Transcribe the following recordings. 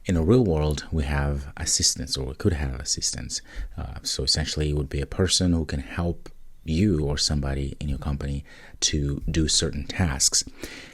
In the real world, we have assistants, or we could have assistants. So essentially, it would be a person who can help you or somebody in your company to do certain tasks.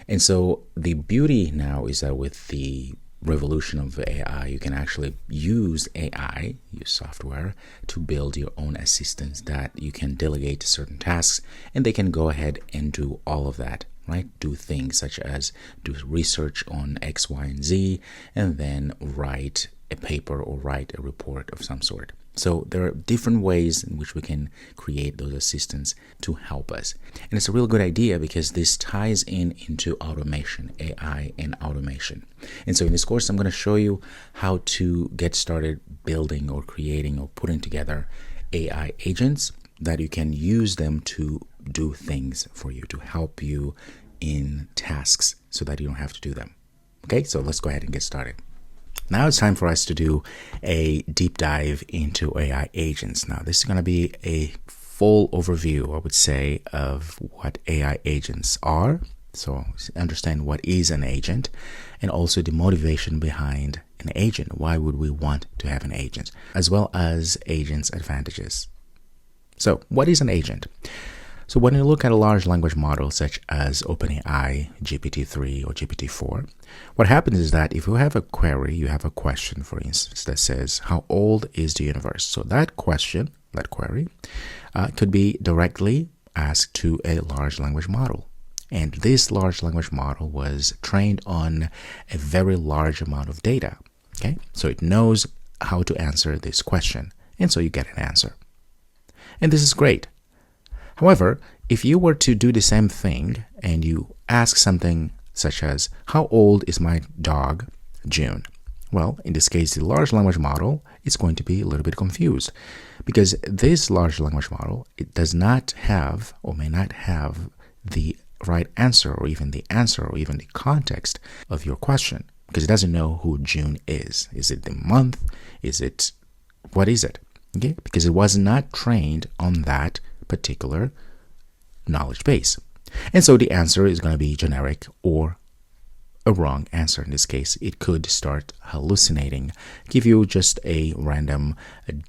And so the beauty now is that with the revolution of AI, you can actually use AI, use software, to build your own assistants that you can delegate to certain tasks, and they can go ahead and do all of that, right? Do things such as do research on X, Y, and Z, and then write a paper or write a report of some sort. So there are different ways in which we can create those assistants to help us. And it's a real good idea because this ties into automation, AI and automation. And so in this course, I'm going to show you how to get started building or creating or putting together AI agents that you can use them to do things for you, to help you in tasks so that you don't have to do them. Okay, so let's go ahead and get started. Now it's time for us to do a deep dive into AI agents. Now this is going to be a full overview, I would say, of what AI agents are. So understand what is an agent and also the motivation behind an agent. Why would we want to have an agent? As well as agents' advantages. So what is an agent? So when you look at a large language model such as OpenAI, GPT-3 or GPT-4, what happens is that if you have a query, you have a question, for instance, that says, how old is the universe? So that question, that query, could be directly asked to a large language model. And this large language model was trained on a very large amount of data. Okay, so it knows how to answer this question. And so you get an answer. And this is great. However, if you were to do the same thing and you ask something such as, how old is my dog, June? Well, in this case, the large language model is going to be a little bit confused because this large language model, it does not have or may not have the right answer or even the answer or even the context of your question because it doesn't know who June is. Is it the month? What is it? Okay, because it was not trained on that particular knowledge base. And so the answer is going to be generic or a wrong answer. In this case, it could start hallucinating, give you just a random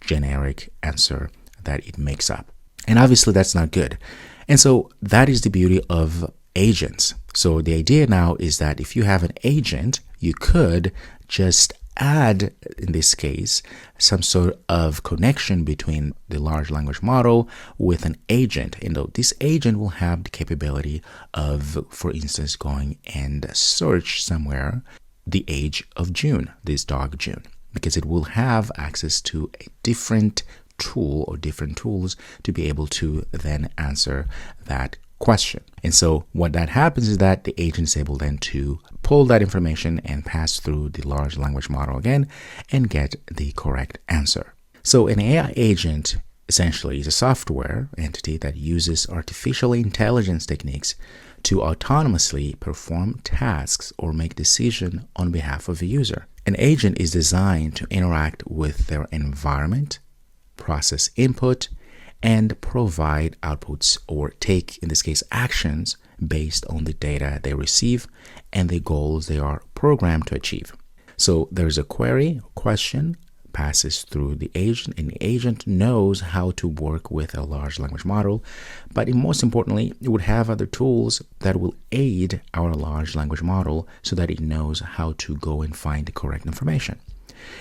generic answer that it makes up. And obviously that's not good. And so that is the beauty of agents. So the idea now is that if you have an agent, you could just add, in this case, some sort of connection between the large language model with an agent. And this agent will have the capability of, for instance, going and search somewhere the age of June, this dog June, because it will have access to a different tool or different tools to be able to then answer that question. And so what that happens is that the agent is able then to pull that information and pass through the large language model again and get the correct answer. So an AI agent essentially is a software entity that uses artificial intelligence techniques to autonomously perform tasks or make decisions on behalf of a user. An agent is designed to interact with their environment, process input, and provide outputs or take, in this case, actions based on the data they receive and the goals they are programmed to achieve. So there's a query, question, passes through the agent, and the agent knows how to work with a large language model, but most importantly, it would have other tools that will aid our large language model so that it knows how to go and find the correct information.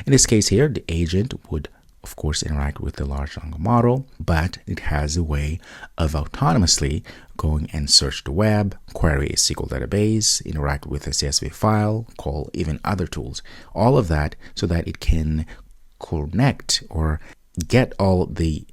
In this case here, the agent would of course interact with the large language model, but it has a way of autonomously going and search the web, query a SQL database, interact with a CSV file, call even other tools, all of that so that it can connect or get all the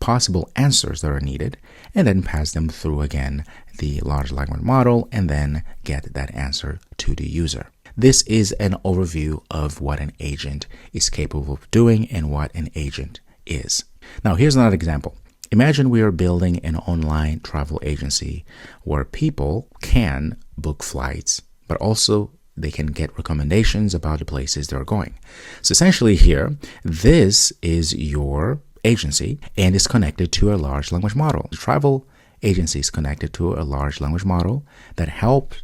possible answers that are needed and then pass them through again the large language model and then get that answer to the user. This is an overview of what an agent is capable of doing and what an agent is. Now, here's another example. Imagine we are building an online travel agency where people can book flights, but also they can get recommendations about the places they're going. So essentially here, this is your agency and is connected to a large language model. The travel agency is connected to a large language model that helps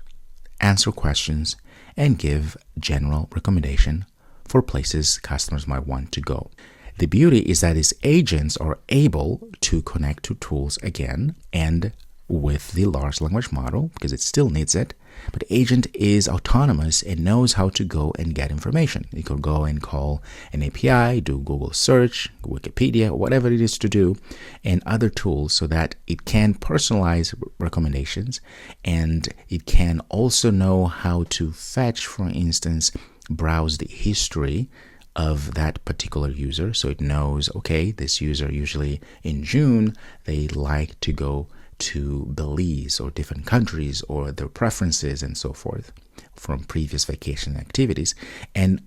answer questions and give general recommendation for places customers might want to go. The beauty is that these agents are able to connect to tools again and with the large language model, because it still needs it, but the agent is autonomous and knows how to go and get information. You could go and call an API, do Google search, Wikipedia, whatever it is to do, and other tools so that it can personalize recommendations, and it can also know how to fetch, for instance, browse the history of that particular user. So it knows, okay, this user usually in June, they like to go to Belize or different countries or their preferences and so forth from previous vacation activities, and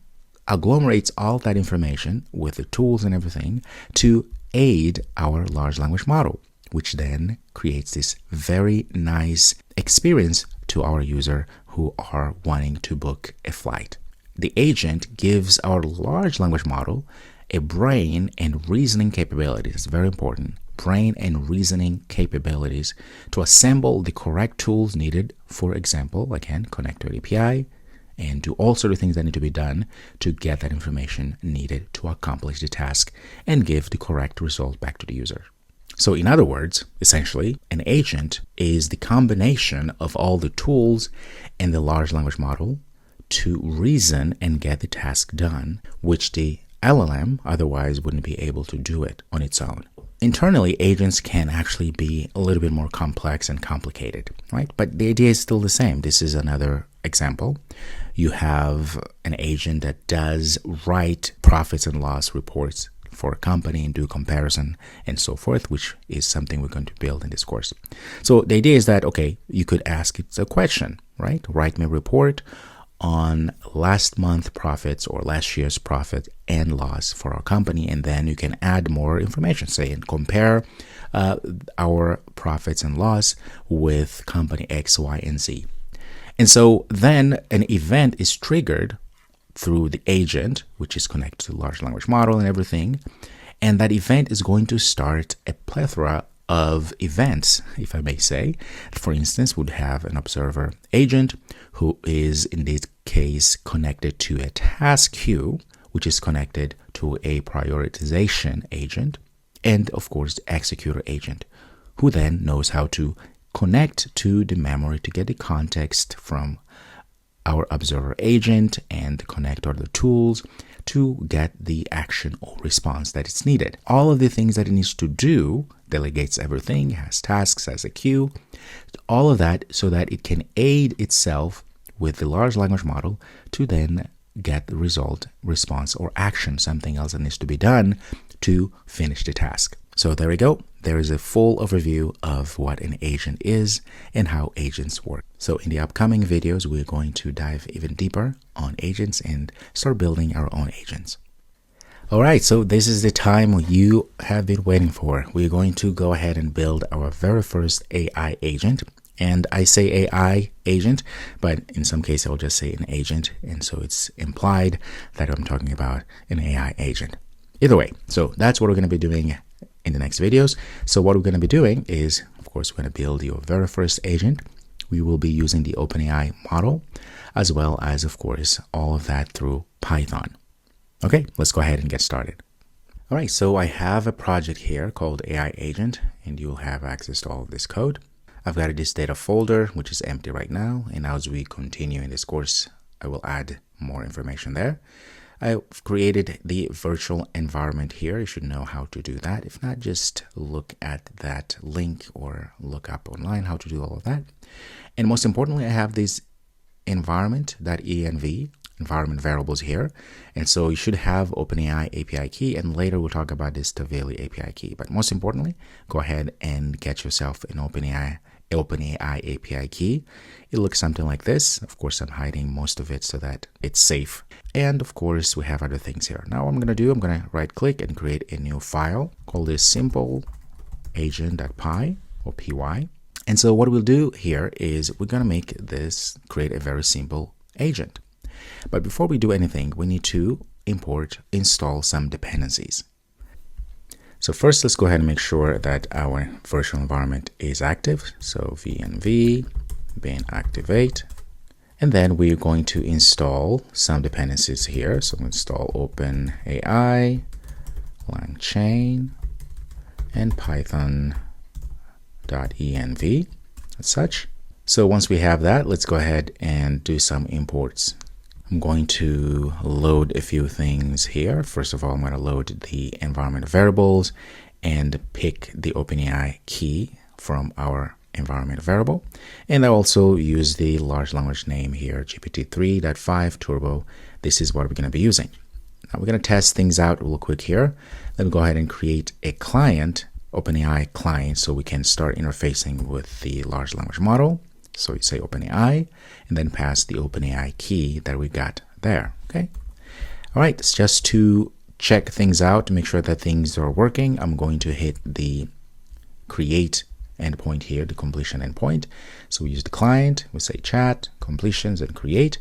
agglomerates all that information with the tools and everything to aid our large language model, which then creates this very nice experience to our user who are wanting to book a flight. The agent gives our large language model a brain and reasoning capabilities. It's very important. Brain and reasoning capabilities to assemble the correct tools needed. For example, again, connect to an API and do all sort of things that need to be done to get that information needed to accomplish the task and give the correct result back to the user. So in other words, essentially, an agent is the combination of all the tools and the large language model to reason and get the task done, which the LLM otherwise wouldn't be able to do it on its own. Internally, agents can actually be a little bit more complex and complicated, right? But the idea is still the same. This is another example. You have an agent that does write profits and loss reports for a company and do comparison and so forth, which is something we're going to build in this course. So the idea is that, okay, you could ask it a question, right? Write me a report on last month profits or last year's profit and loss for our company, and then you can add more information, say, and compare our profits and loss with company X, Y, and Z. And so then an event is triggered through the agent, which is connected to the large language model and everything, and that event is going to start a plethora of events, if I may say. For instance, we'd have an observer agent who is in this case connected to a task queue, which is connected to a prioritization agent, and of course the executor agent, who then knows how to connect to the memory to get the context from our observer agent and connect other tools to get the action or response that is needed. All of the things that it needs to do, delegates everything, has tasks, has a queue, all of that so that it can aid itself with the large language model to then get the result, response, or action, something else that needs to be done to finish the task. So there we go. There is a full overview of what an agent is and how agents work. So in the upcoming videos, we're going to dive even deeper on agents and start building our own agents. All right, so this is the time you have been waiting for. We're going to go ahead and build our very first AI agent. And I say AI agent, but in some cases I'll just say an agent. And so it's implied that I'm talking about an AI agent. Either way, so that's what we're going to be doing in the next videos. So what we're going to be doing is, of course, we're going to build your very first agent. We will be using the OpenAI model, as well as, of course, all of that through Python. Okay, let's go ahead and get started. All right, so I have a project here called AI Agent, and you'll have access to all of this code. I've got this data folder, which is empty right now. And as we continue in this course, I will add more information there. I've created the virtual environment here. You should know how to do that. If not, just look at that link or look up online how to do all of that. And most importantly, I have this environment.env, environment variables here. And so you should have OpenAI API key, and later we'll talk about this Tavily API key. But most importantly, go ahead and get yourself an OpenAI API key. It looks something like this. Of course, I'm hiding most of it so that it's safe. And of course, we have other things here. Now what I'm going to do, I'm going to right click and create a new file. Call this simple agent.py or py. And so what we'll do here is we're going to make this, create a very simple agent. But before we do anything, we need to install some dependencies. So first, let's go ahead and make sure that our virtual environment is active. So venv bin activate, And then we're going to install some dependencies here. So we'll install OpenAI, LangChain, and Python.env as such. So once we have that, let's go ahead and do some imports. I'm going to load a few things here. First of all, I'm going to load the environment variables and pick the OpenAI key from our environment variable. And I also use the large language name here, GPT-3.5 Turbo. This is what we're going to be using. Now we're going to test things out real quick here. Let me go ahead and create a client, OpenAI client, so we can start interfacing with the large language model. So you say OpenAI and then pass the OpenAI key that we got there. Okay. All right. It's just to check things out to make sure that things are working. I'm going to hit the create endpoint here, the completion endpoint. So we use the client, we say chat, completions, and create.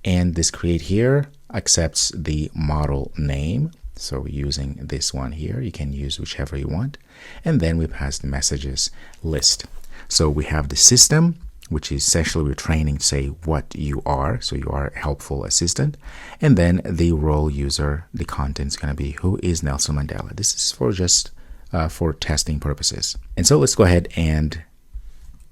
And this create here accepts the model name. So we're using this one here. You can use whichever you want. And then we pass the messages list. So we have the system, which is essentially we're training to say what you are. So you are a helpful assistant. And then the role user, the content is going to be who is Nelson Mandela. This is for just for testing purposes. And so let's go ahead and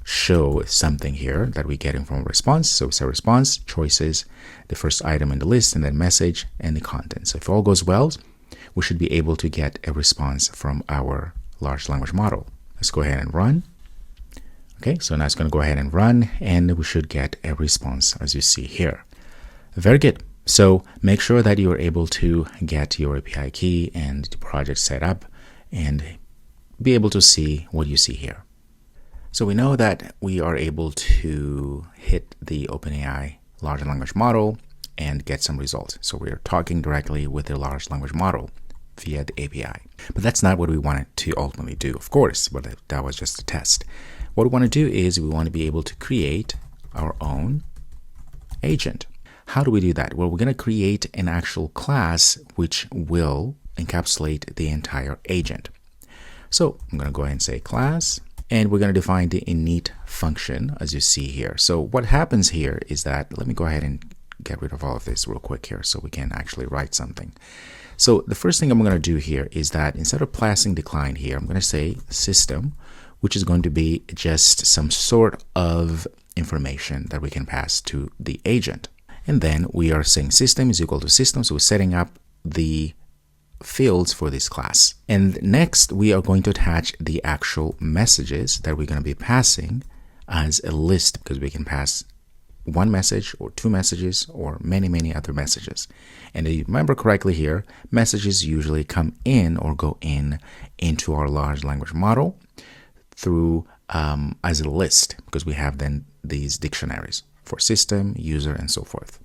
show something here that we're getting from a response. So it's a response, choices, the first item in the list, and then message and the content. So if all goes well, we should be able to get a response from our large language model. Let's go ahead and run. Okay, so now it's going to go ahead and run, and we should get a response as you see here. Very good. So make sure that you are able to get your API key and the project set up and be able to see what you see here. So we know that we are able to hit the OpenAI large language model and get some results. So we're talking directly with the large language model via the API. But that's not what we wanted to ultimately do, of course, but that was just a test. What we want to do is we want to be able to create our own agent. How do we do that? Well, we're going to create an actual class which will encapsulate the entire agent. So I'm going to go ahead and say class, and we're going to define the init function as you see here. So what happens here is that, let me go ahead and get rid of all of this real quick here so we can actually write something. So the first thing I'm going to do here is that instead of passing the client here, I'm going to say system, which is going to be just some sort of information that we can pass to the agent. And then we are saying system is equal to system. So we're setting up the fields for this class. And next we are going to attach the actual messages that we're going to be passing as a list, because we can pass one message or two messages or many other messages. And if you remember correctly here, messages usually come in or go into our large language model through as a list, because we have then these dictionaries for system, user, and so forth.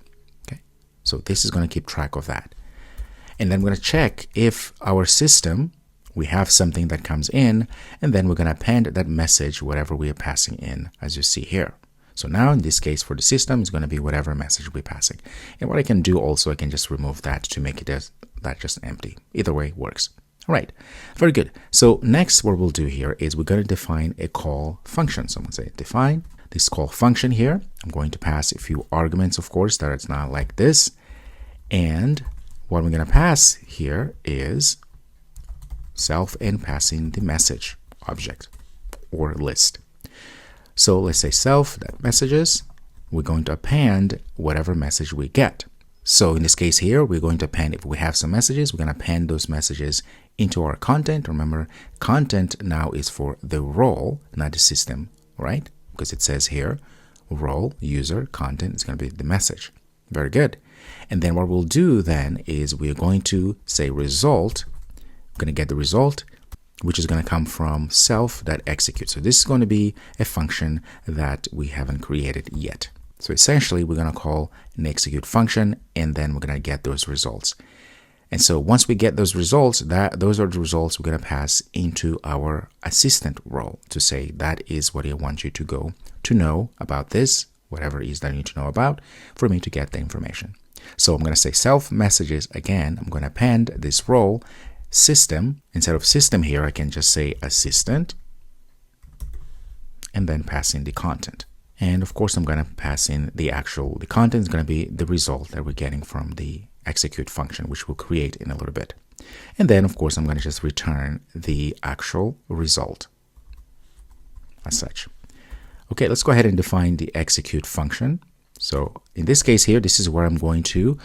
Okay, so this is going to keep track of that. And then we're going to check if our system, we have something that comes in, and then we're going to append that message, whatever we are passing in, as you see here. So now in this case for the system, it's going to be whatever message we're passing. And what I can do also, I can just remove that to make it as that just empty. Either way works. All right, very good. So next what we'll do here is we're going to define a call function. So I'm going to say define this call function here. I'm going to pass a few arguments, of course, that it's not like this. And what we're going to pass here is self and passing the message object or list. So let's say self.messages. We're going to append whatever message we get. So in this case here, we're going to append, if we have some messages, we're going to append those messages into our content. Remember, content now is for the role, not the system, right? Because it says here, role, user, content is going to be the message. Very good. And then what we'll do then is we're going to say result. We're going to get the result, which is going to come from self.execute. So this is going to be a function that we haven't created yet. So essentially, we're going to call an execute function, and then we're going to get those results. And so once we get those results, those are the results we're going to pass into our assistant role to say that is what I want you to go to know about this, whatever it is that you need to know about, for me to get the information. So I'm going to say self messages again. I'm going to append this role system. Instead of system here, I can just say assistant and then pass in the content. And of course, I'm going to pass in the content is going to be the result that we're getting from the execute function, which we'll create in a little bit. And then, of course, I'm going to just return the actual result as such. Okay, let's go ahead and define the execute function. So in this case here, this is where I'm going to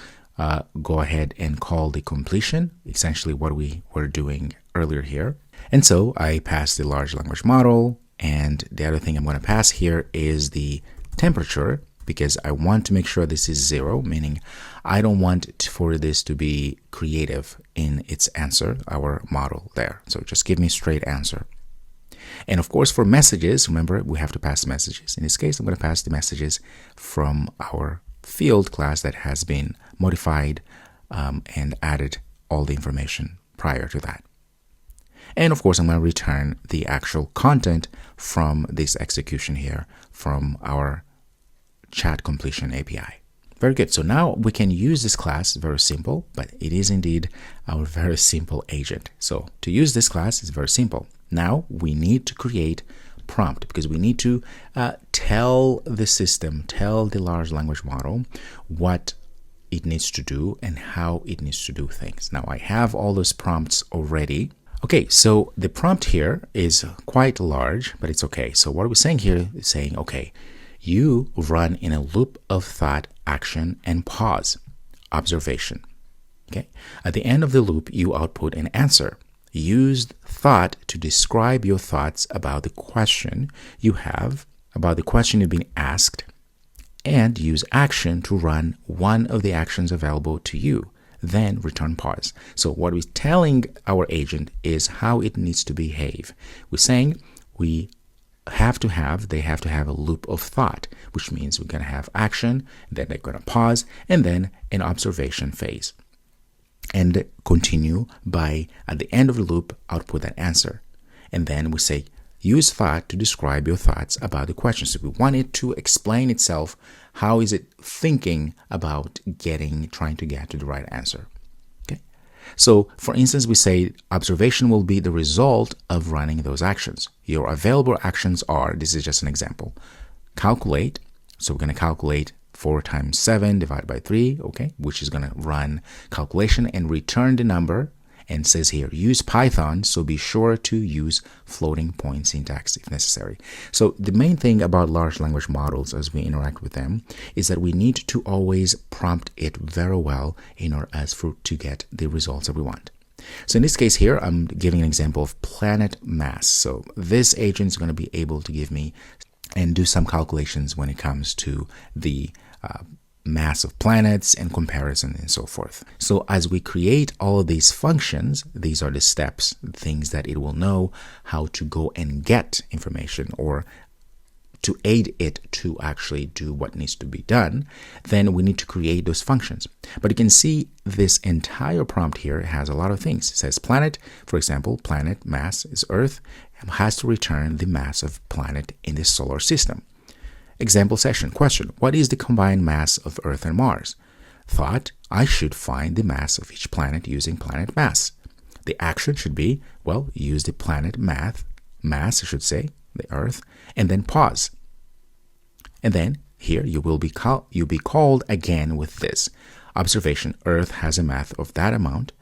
go ahead and call the completion, essentially what we were doing earlier here. And so I pass the large language model. And the other thing I'm going to pass here is the temperature, because I want to make sure this is 0, meaning I don't want for this to be creative in its answer, our model there. So just give me straight answer. And of course, for messages, remember, we have to pass messages. In this case, I'm going to pass the messages from our field class that has been modified and added all the information prior to that. And of course, I'm going to return the actual content from this execution here from our chat completion API. Very good. So now we can use this class. Very simple, but it is indeed our very simple agent. So to use this class is very simple. Now we need to create prompt because we need to tell the system, tell the large language model what it needs to do and how it needs to do things. Now I have all those prompts already. Okay, so the prompt here is quite large, but it's okay. So what we're saying here is saying, okay, you run in a loop of thought, action, and pause, observation. Okay, at the end of the loop, you output an answer. Use thought to describe your thoughts about the question you have, about the question you've been asked, and use action to run one of the actions available to you. Then return pause. So what we're telling our agent is how it needs to behave. We're saying they have to have a loop of thought, which means we're going to have action, then they're going to pause, and then an observation phase. And continue by, at the end of the loop, output that answer. And then we say, use thought to describe your thoughts about the question. So we want it to explain itself. How is it thinking about trying to get to the right answer? Okay. So for instance, we say observation will be the result of running those actions. Your available actions are, this is just an example, calculate. So we're going to calculate 4 times 7 divided by 3, okay, which is going to run calculation and return the number. And says here, use Python, so be sure to use floating point syntax if necessary. So the main thing about large language models as we interact with them is that we need to always prompt it very well in order to get the results that we want. So in this case here, I'm giving an example of planet mass. So this agent is going to be able to give me and do some calculations when it comes to the mass of planets and comparison and so forth. So as we create all of these functions, these are the steps, things that it will know how to go and get information or to aid it to actually do what needs to be done. Then we need to create those functions. But you can see this entire prompt here has a lot of things. It says planet, for example, planet mass is Earth, has to return the mass of planet in the solar system. Example session. Question. What is the combined mass of Earth and Mars? Thought. I should find the mass of each planet using planet mass. The action should be, well, use the planet mass, I should say, the Earth, and then pause. And then here you'll be called again with this. Observation. Earth has a mass of that amount.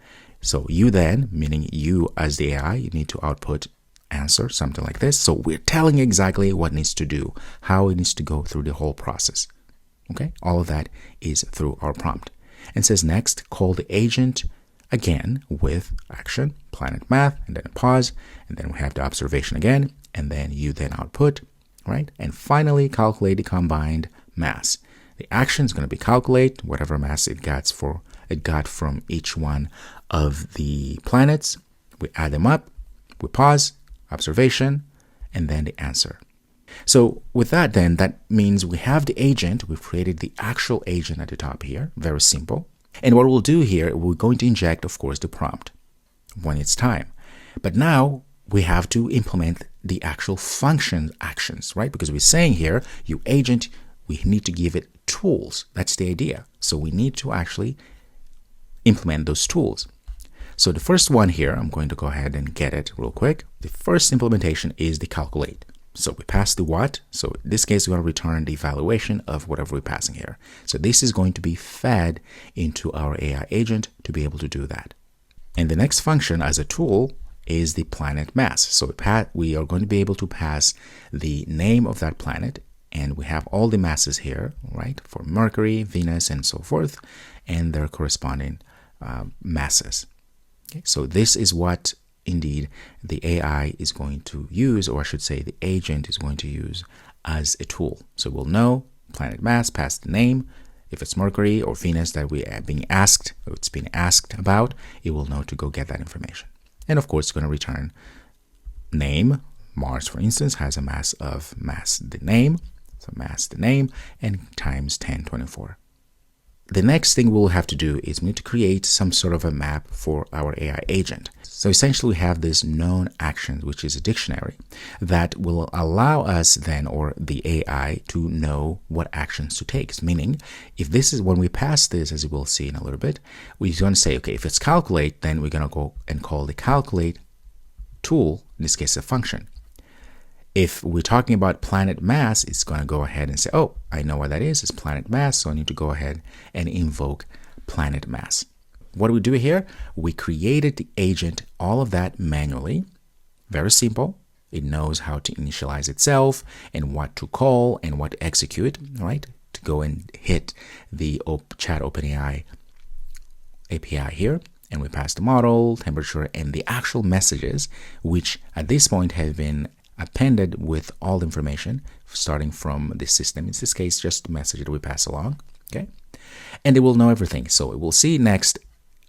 So you then, meaning you as the AI, you need to output answer, something like this. So we're telling exactly what needs to do, how it needs to go through the whole process. Okay, all of that is through our prompt. And says next, call the agent again with action, planet math, and then a pause, and then we have the observation again, and then you then output, right? And finally, calculate the combined mass. The action is going to be calculate whatever mass it got from each one of the planets. We add them up, we pause, observation, and then the answer. So with that then, that means we have the agent, we've created the actual agent at the top here, very simple. And what we'll do here, we're going to inject, of course, the prompt when it's time. But now we have to implement the actual function actions, right? Because we're saying here, you agent, we need to give it tools. That's the idea. So we need to actually implement those tools. So the first one here, I'm going to go ahead and get it real quick. The first implementation is the calculate. So we pass the what. So in this case, we're going to return the evaluation of whatever we're passing here. So this is going to be fed into our AI agent to be able to do that. And the next function as a tool is the planet mass. So we are going to be able to pass the name of that planet, and we have all the masses here, right, for Mercury, Venus, and so forth, and their corresponding masses. Okay, so this is what indeed the AI is going to use, or I should say the agent is going to use as a tool. So we'll know planet mass, pass the name. If it's Mercury or Venus that we are being asked, or it's being asked about, it will know to go get that information. And of course, it's going to return name. Mars, for instance, has a mass of the name. So mass the name and times 1024. The next thing we'll have to do is we need to create some sort of a map for our AI agent. So essentially we have this known actions, which is a dictionary that will allow us then, or the AI, to know what actions to take. Meaning, if this is when we pass this, as we'll see in a little bit, we're going to say, okay, if it's calculate, then we're going to go and call the calculate tool, in this case a function. If we're talking about planet mass, it's going to go ahead and say, oh, I know what that is. It's planet mass, so I need to go ahead and invoke planet mass. What do we do here? We created the agent, all of that manually. Very simple. It knows how to initialize itself and what to call and what to execute, right? To go and hit the chat OpenAI API here. And we pass the model, temperature, and the actual messages, which at this point have been appended with all the information starting from the system. In this case, just the message that we pass along. Okay. And it will know everything. So it will see next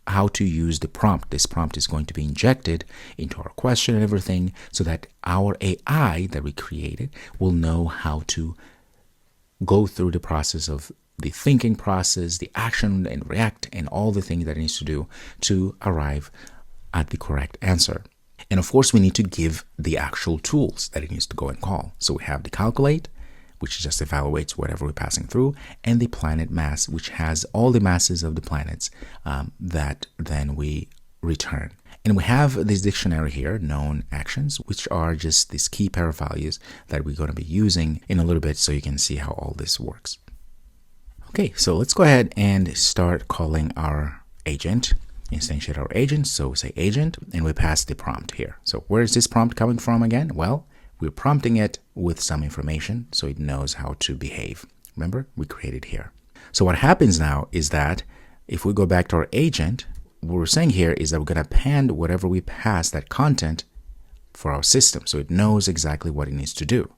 how to use the prompt. This prompt is going to be injected into our question and everything so that our AI that we created will know how to go through the process of the thinking process, the action and react, and all the things that it needs to do to arrive at the correct answer. And of course, we need to give the actual tools that it needs to go and call. So we have the calculate, which just evaluates whatever we're passing through, and the planet mass, which has all the masses of the planets that then we return. And we have this dictionary here, known actions, which are just these key pair of values that we're going to be using in a little bit so you can see how all this works. Okay, so let's go ahead and start calling our agent. Instantiate our agent. So we say agent and we pass the prompt here. So where is this prompt coming from again? Well, we're prompting it with some information so it knows how to behave. Remember, we created here. So what happens now is that if we go back to our agent, what we're saying here is that we're going to append whatever we pass, that content, for our system. So it knows exactly what it needs to do.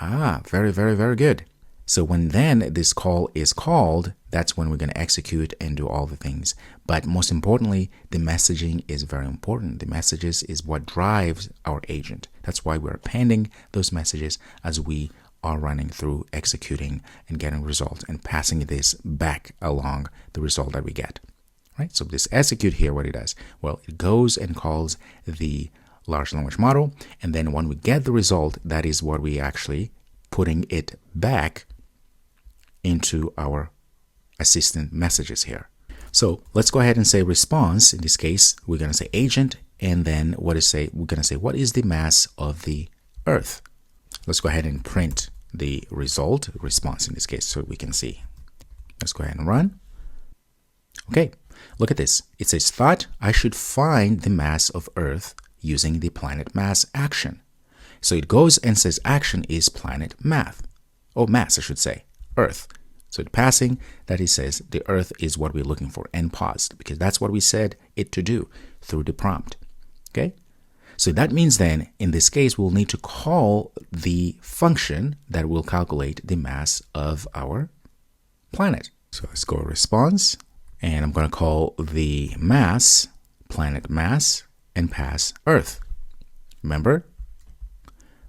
Very, very, very good. So when then this call is called, that's when we're going to execute and do all the things. But most importantly, the messaging is very important. The messages is what drives our agent. That's why we're appending those messages as we are running through executing and getting results and passing this back along the result that we get. Right? So this execute here, what it does? Well, it goes and calls the large language model. And then when we get the result, that is what we actually putting it back into our assistant messages here. So let's go ahead and say response. In this case, we're going to say agent, and then we're going to say what is the mass of the Earth. Let's go ahead and print the result, response in this case, so we can see. Let's go ahead and run. Okay, look at this. It says thought I should find the mass of Earth using the planet mass action. So it goes and says action is planet mass, I should say, Earth. So the passing that it says the Earth is what we're looking for, and paused, because that's what we said it to do through the prompt. Okay. So that means then, in this case, we'll need to call the function that will calculate the mass of our planet. So let's go response, and I'm going to call the mass, planet mass, and pass Earth. Remember,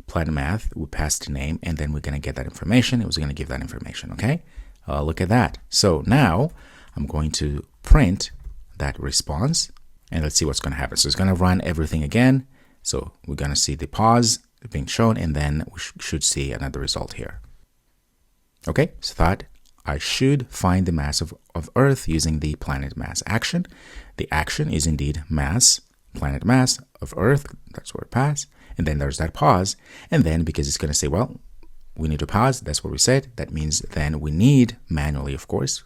planet math, we pass the name, and then we're going to get that information. It was going to give that information, okay? Look at that. So now I'm going to print that response, and let's see what's going to happen. So it's going to run everything again. So we're going to see the pause being shown, and then we should see another result here. Okay, so thought I should find the mass of Earth using the planet mass action. The action is indeed mass, planet mass of Earth. That's where it passed. And then there's that pause. And then because it's going to say, well, we need to pause. That's what we said. That means then we need manually, of course,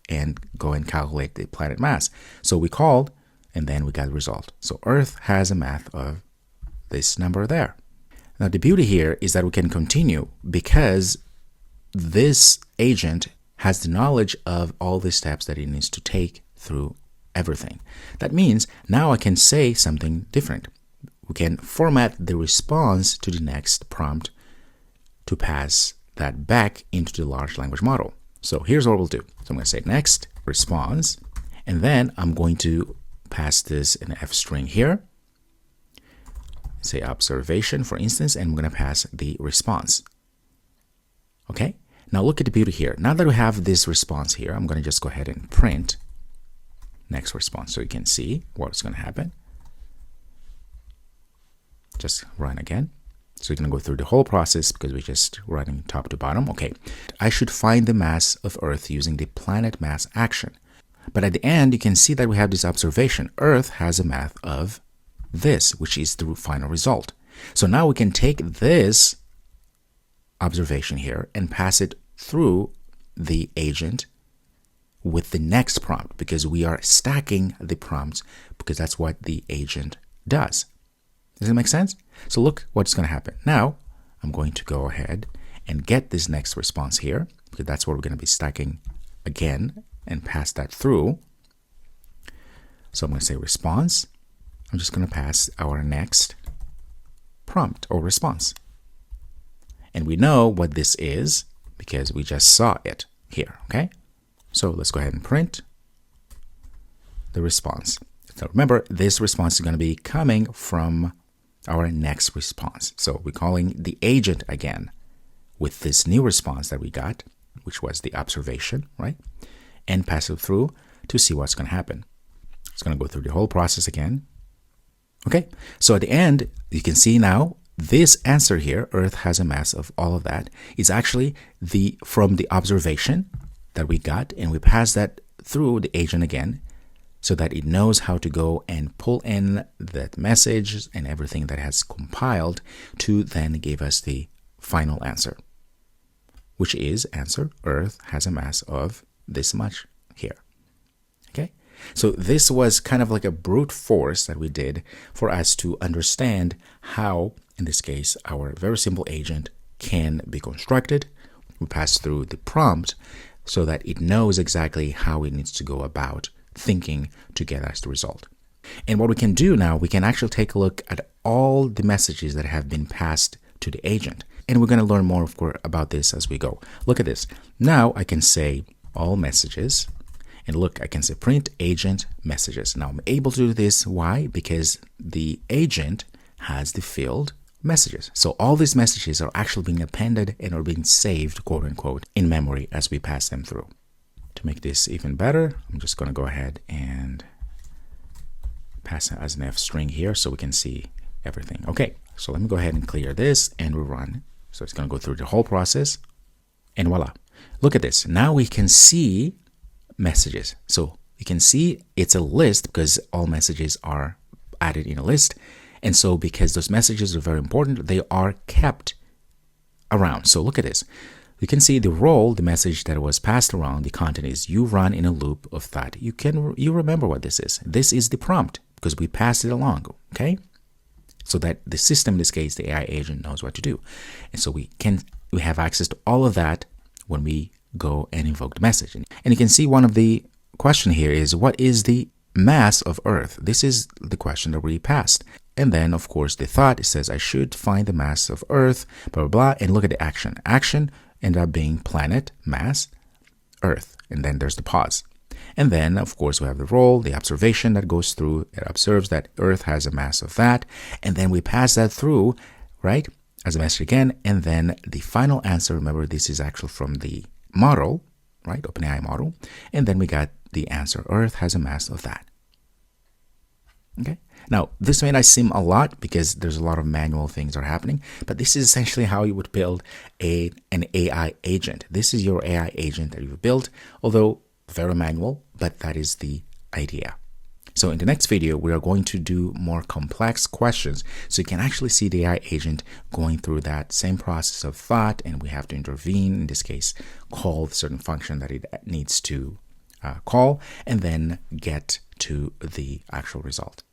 and go and calculate the planet mass. So we called, and then we got the result. So Earth has a mass of this number there. Now the beauty here is that we can continue because this agent has the knowledge of all the steps that it needs to take through everything. That means now I can say something different. We can format the response to the next prompt to pass that back into the large language model. So here's what we'll do. So I'm going to say next response, and then I'm going to pass this in F string here. Say observation, for instance, and I'm going to pass the response. Okay, now look at the beauty here. Now that we have this response here, I'm going to just go ahead and print next response so you can see what's going to happen. Just run again. So you're going to go through the whole process because we're just running top to bottom. Okay, I should find the mass of Earth using the planet mass action. But at the end, you can see that we have this observation. Earth has a mass of this, which is the final result. So now we can take this observation here and pass it through the agent with the next prompt because we are stacking the prompts because that's what the agent does. Does it make sense? So look what's going to happen. Now I'm going to go ahead and get this next response here because that's what we're going to be stacking again and pass that through. So I'm going to say response. I'm just going to pass our next prompt or response. And we know what this is because we just saw it here, okay? So let's go ahead and print the response. So remember, this response is going to be coming from our next response. So we're calling the agent again with this new response that we got, which was the observation, right? And pass it through to see what's going to happen. It's going to go through the whole process again. Okay, so at the end, you can see now this answer here, Earth has a mass of all of that, is actually from the observation that we got, and we pass that through the agent again so that it knows how to go and pull in that message and everything that has compiled to then give us the final answer, which is answer, Earth has a mass of this much here. Okay, so this was kind of like a brute force that we did for us to understand how, in this case, our very simple agent can be constructed. We pass through the prompt so that it knows exactly how it needs to go about thinking to get us the result. And what we can do now, we can actually take a look at all the messages that have been passed to the agent. And we're going to learn more, of course, about this as we go. Look at this. Now I can say all messages. And look, I can say print agent messages. Now I'm able to do this. Why? Because the agent has the field messages. So all these messages are actually being appended and are being saved, quote unquote, in memory as we pass them through. To make this even better, I'm just going to go ahead and pass it as an F string here so we can see everything. Okay, so let me go ahead and clear this and we run. So it's going to go through the whole process and voila. Look at this. Now we can see messages. So you can see it's a list because all messages are added in a list. And so because those messages are very important, they are kept around. So look at this. You can see the role, the message that was passed around, the content is you run in a loop of thought. You remember what this is. This is the prompt because we passed it along, okay? So that the system, in this case, the AI agent knows what to do. And so we have access to all of that when we go and invoke the message. And you can see one of the question here is, what is the mass of Earth? This is the question that we passed. And then, of course, the thought, it says, I should find the mass of Earth, blah, blah, blah. And look at the action. Action ended up being planet, mass, Earth. And then there's the pause. And then, of course, we have the role, the observation that goes through. It observes that Earth has a mass of that. And then we pass that through, right, as a message again. And then the final answer, remember, this is actually from the model, right, OpenAI model. And then we got the answer, Earth has a mass of that. Okay. Now, this may not seem a lot because there's a lot of manual things that are happening, but this is essentially how you would build an AI agent. This is your AI agent that you've built, although very manual, but that is the idea. So in the next video, we are going to do more complex questions. So you can actually see the AI agent going through that same process of thought, and we have to intervene, in this case, call the certain function that it needs to call, and then get to the actual result.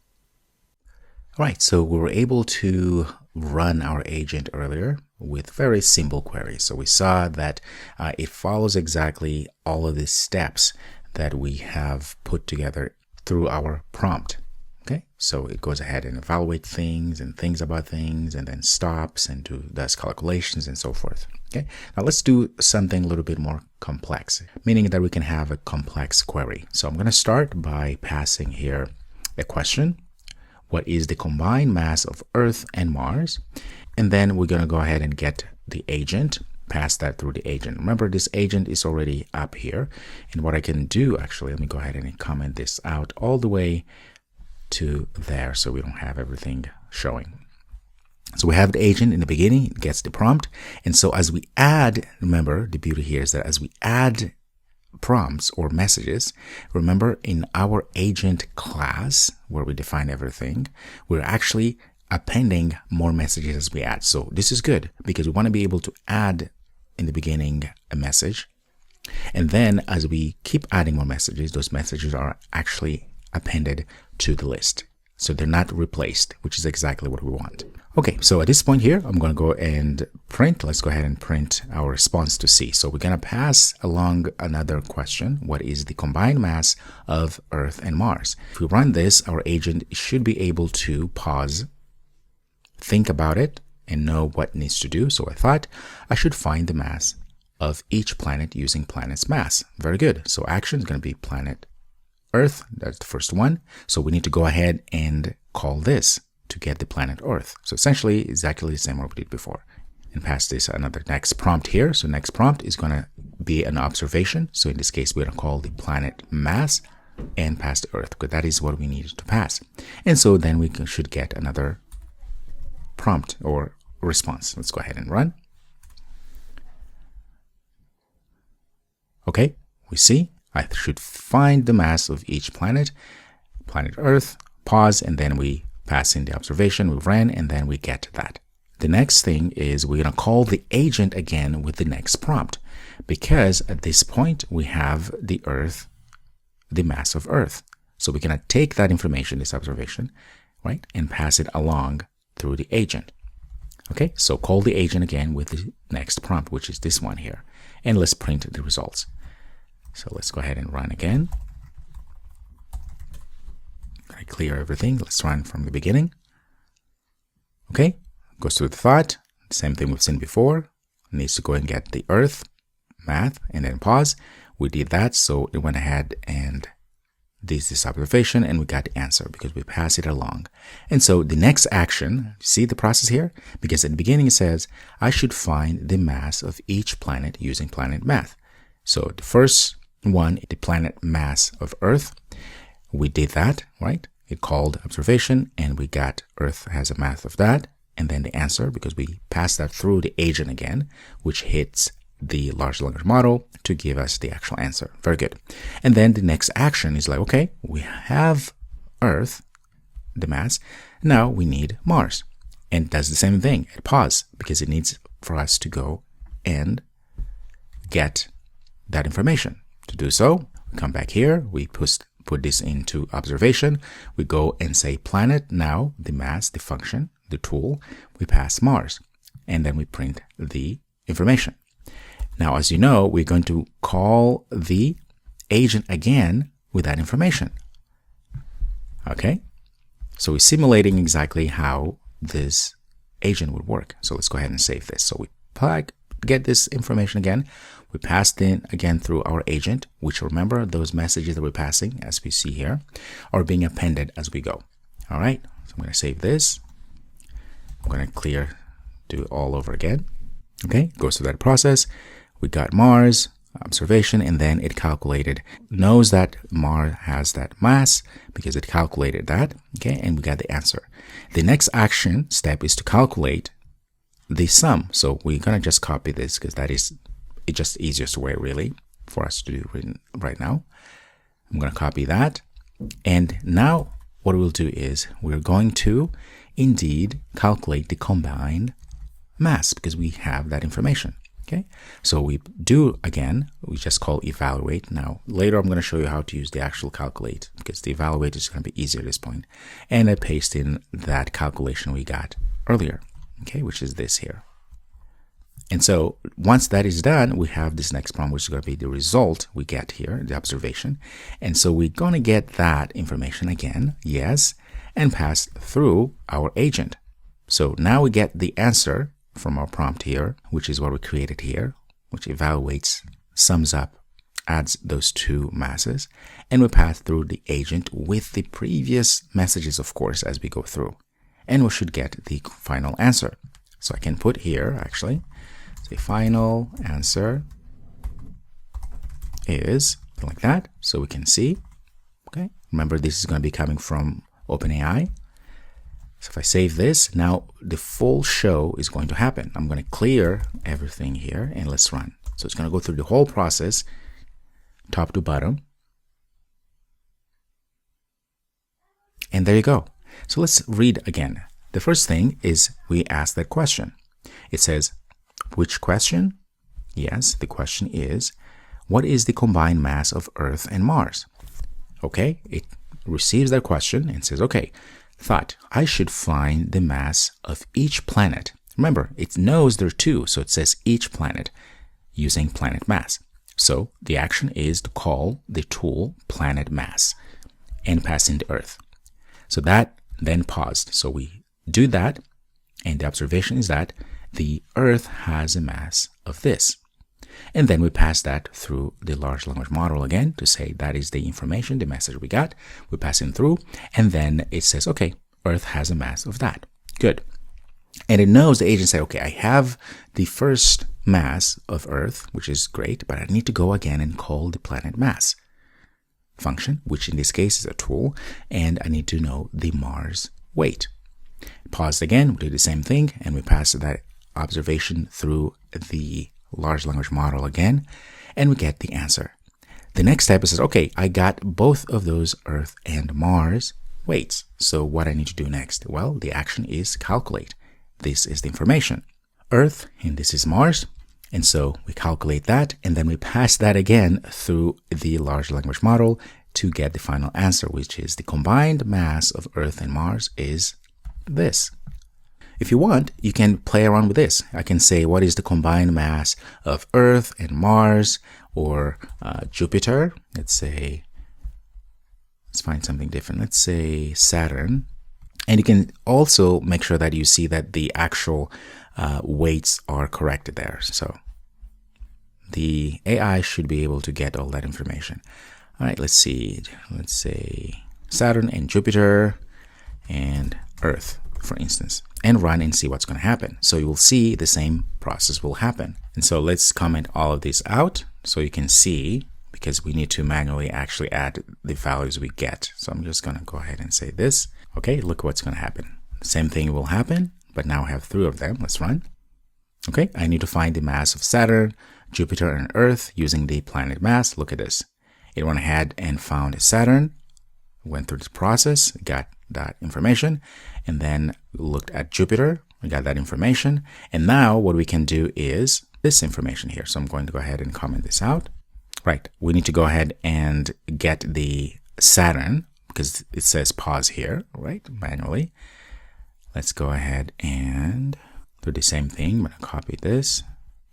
All right, so we were able to run our agent earlier with very simple queries. So we saw that it follows exactly all of these steps that we have put together through our prompt. Okay, so it goes ahead and evaluates things and thinks about things, and then stops and does calculations and so forth. Okay, now let's do something a little bit more complex, meaning that we can have a complex query. So I'm going to start by passing here a question. What is the combined mass of Earth and Mars? And then we're going to go ahead and get the agent, pass that through the agent. Remember, this agent is already up here. And what I can do, actually, let me go ahead and comment this out all the way to there so we don't have everything showing. So we have the agent in the beginning, it gets the prompt. And so as we add, remember, the beauty here is that as we add prompts or messages, remember in our agent class where we define everything, we're actually appending more messages as we add. So this is good because we want to be able to add in the beginning a message, and then as we keep adding more messages, those messages are actually appended to the list, so they're not replaced, which is exactly what we want. Okay, so at this point here, I'm going to go and print. Let's go ahead and print our response to C. So we're going to pass along another question. What is the combined mass of Earth and Mars? If we run this, our agent should be able to pause, think about it, and know what needs to do. So I thought I should find the mass of each planet using planet's mass. Very good. So action is going to be planet Earth. That's the first one. So we need to go ahead and call this to get the planet Earth. So essentially exactly the same what we did before, and pass this another next prompt here. So next prompt is going to be an observation. So in this case, we're going to call the planet mass and pass the Earth, because that is what we needed to pass. And so then we should get another prompt or response. Let's go ahead and run. Okay, we see I should find the mass of each planet, planet Earth, pause, and then we pass in the observation, we ran, and then we get that. The next thing is we're going to call the agent again with the next prompt, because at this point we have the Earth, the mass of Earth. So we're going to take that information, this observation, right, and pass it along through the agent. Okay, so call the agent again with the next prompt, which is this one here, and let's print the results. So let's go ahead and run again. I clear everything. Let's run from the beginning. Okay, goes through the thought. Same thing we've seen before. Needs to go and get the Earth math and then pause. We did that, so it went ahead and did this observation, and we got the answer because we passed it along. And so the next action, see the process here? Because at the beginning it says, I should find the mass of each planet using planet math. So the first one, the planet mass of Earth, we did that, right? It called observation, and we got Earth has a math of that, and then the answer, because we passed that through the agent again, which hits the large language model to give us the actual answer. Very good. And then the next action is like, okay, we have Earth, the mass, now we need Mars. And does the same thing at pause, because it needs for us to go and get that information. To do so, we come back here, we put this into observation, we go and say planet, now the mass, the function, the tool, we pass Mars, and then we print the information. Now, as you know, we're going to call the agent again with that information. Okay, so we're simulating exactly how this agent would work. So let's go ahead and save this. So we get this information again. We passed in again through our agent, which, remember, those messages that we're passing, as we see here, are being appended as we go. All right, so I'm going to save this. I'm going to do it all over again. Okay, goes through that process. We got Mars, observation, and then it knows that Mars has that mass because it calculated that. Okay, and we got the answer. The next action step is to calculate the sum. So we're going to just copy this because that is it's just the easiest way really for us to do right now. I'm going to copy that, And now what we'll do is we're going to indeed calculate the combined mass because we have that information. Okay, so we do again, we just call evaluate. Now later I'm going to show you how to use the actual calculate because the evaluate is going to be easier at this point. And I paste in that calculation we got earlier, okay, which is this here. And so once that is done, we have this next problem, which is going to be the result we get here, the observation. And so we're going to get that information again, yes, and pass through our agent. So now we get the answer from our prompt here, which is what we created here, which evaluates, sums up, adds those two masses, and we pass through the agent with the previous messages, of course, as we go through. And we should get the final answer. So I can put here, actually, the final answer is like that, so we can see. Okay, remember this is going to be coming from OpenAI. So if I save this, now the full show is going to happen. I'm going to clear everything here and let's run. So it's going to go through the whole process, top to bottom. And there you go. So let's read again. The first thing is we ask that question. It says, which question? Yes, the question is, what is the combined mass of Earth and Mars? Okay, it receives that question and says, okay, thought I should find the mass of each planet. Remember, it knows there are two, so it says each planet using planet mass. So the action is to call the tool planet mass and pass into Earth. So that then paused. So we do that, and the observation is that the Earth has a mass of this. And then we pass that through the large language model again to say that is the information, the message we got. We pass it through, and then it says, okay, Earth has a mass of that. Good. And it knows, the agent said, okay, I have the first mass of Earth, which is great, but I need to go again and call the planet mass function, which in this case is a tool, and I need to know the Mars weight. Pause again, we do the same thing, and we pass that observation through the large language model again, and we get the answer. The next step is, okay, I got both of those Earth and Mars weights. So what I need to do next? Well, the action is calculate. This is the information. Earth, and this is Mars. And so we calculate that, and then we pass that again through the large language model to get the final answer, which is the combined mass of Earth and Mars is this. If you want, you can play around with this. I can say, what is the combined mass of Earth and Mars or Jupiter? Let's say, let's find something different. Let's say Saturn. And you can also make sure that you see that the actual weights are corrected there. So the AI should be able to get all that information. All right, let's see. Let's say Saturn and Jupiter and Earth, for instance, and run and see what's going to happen. So you will see the same process will happen. And so let's comment all of this out so you can see, because we need to manually actually add the values we get. So I'm just going to go ahead and say this. Okay, look what's going to happen. The same thing will happen, but now I have 3 of them. Let's run. Okay, I need to find the mass of Saturn, Jupiter, and Earth using the planet mass. Look at this. It went ahead and found Saturn, went through this process, got that information, and then looked at Jupiter, we got that information. And now what we can do is this information here. So I'm going to go ahead and comment this out. Right, we need to go ahead and get the Saturn, because it says pause here, right, manually. Let's go ahead and do the same thing. I'm going to copy this,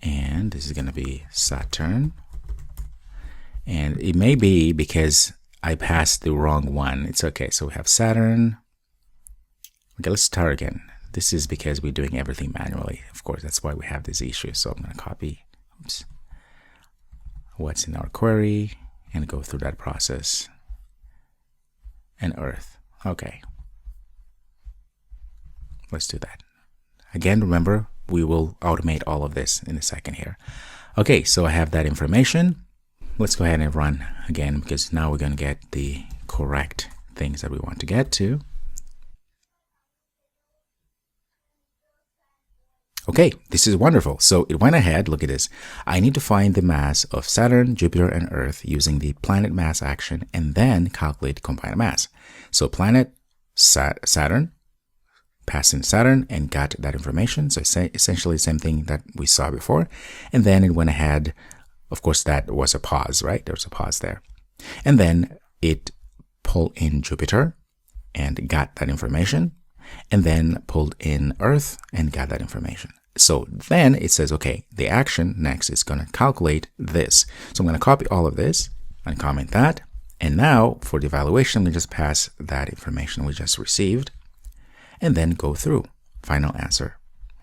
and this is going to be Saturn. And it may be because I passed the wrong one. It's okay. So we have Saturn. Okay, let's start again. This is because we're doing everything manually. Of course, that's why we have this issue. So I'm going to copy what's in our query and go through that process. And Earth. Okay. Let's do that. Again, remember, we will automate all of this in a second here. Okay, so I have that information. Let's go ahead and run again, because now we're going to get the correct things that we want to get to. Okay, this is wonderful. So it went ahead, look at this. I need to find the mass of Saturn, Jupiter, and Earth using the planet mass action and then calculate combined mass. So planet Saturn, passed in Saturn and got that information. So essentially the same thing that we saw before. And then it went ahead. Of course, that was a pause, right? There was a pause there. And then it pulled in Jupiter and got that information, and then pulled in Earth and got that information. So then it says, okay, the action next is going to calculate this. So I'm going to copy all of this and comment that. And now for the evaluation, I'm going to just pass that information we just received and then go through final answer.